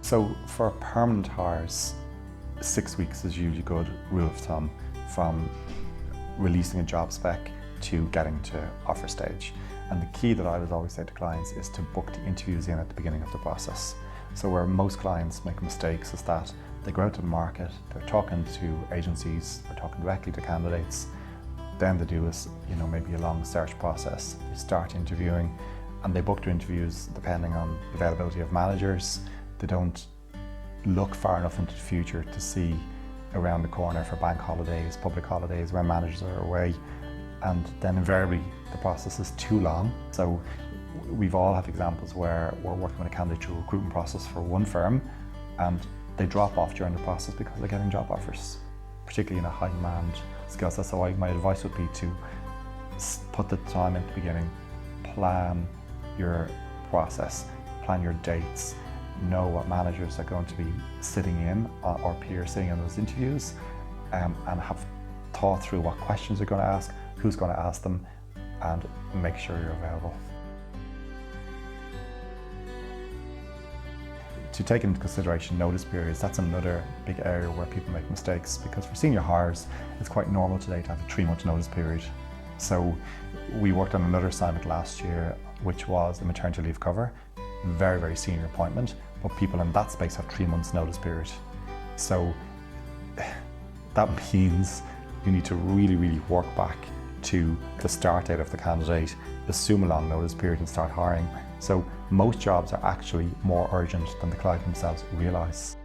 So for permanent hires, 6 weeks is usually a good rule of thumb from releasing a job spec to getting to offer stage. And the key that I would always say to clients is to book the interviews in at the beginning of the process. So where most clients make mistakes is that they go out to the market, they're talking to agencies, they're talking directly to candidates, then they do is, maybe a long search process. They start interviewing and they book their interviews depending on the availability of managers. They don't look far enough into the future to see around the corner for bank holidays, public holidays, when managers are away. And then invariably the process is too long. So we've all had examples where we're working with a candidate through a recruitment process for one firm and they drop off during the process because they're getting job offers, particularly in a high demand skill set. So my advice would be to put the time in the beginning, plan your process, plan your dates, know what managers are going to be sitting in or peers sitting in those interviews, and have thought through what questions you're going to ask, who's going to ask them, and make sure you're available. To take into consideration notice periods, that's another big area where people make mistakes, because for senior hires, it's quite normal today to have a 3-month notice period. So we worked on another assignment last year, which was a maternity leave cover, very, very senior appointment, but people in that space have 3 months notice period. So that means you need to really, really work back to the start date of the candidate, assume a long notice period and start hiring. So most jobs are actually more urgent than the client themselves realise.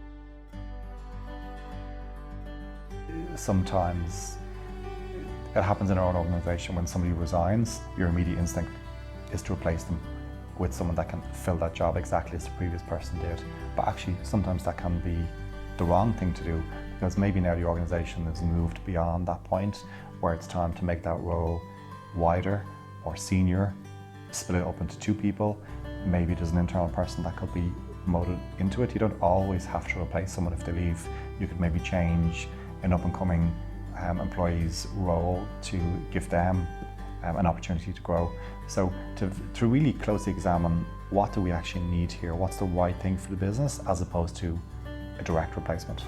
Sometimes it happens in our own organisation when somebody resigns, your immediate instinct is to replace them with someone that can fill that job exactly as the previous person did. But actually sometimes that can be the wrong thing to do, because maybe now the organisation has moved beyond that point where it's time to make that role wider or senior, split it up into 2 people. Maybe there's an internal person that could be promoted into it. You don't always have to replace someone if they leave. You could maybe change an up-and-coming employee's role to give them an opportunity to grow. So to really closely examine what do we actually need here, what's the right thing for the business, as opposed to a direct replacement.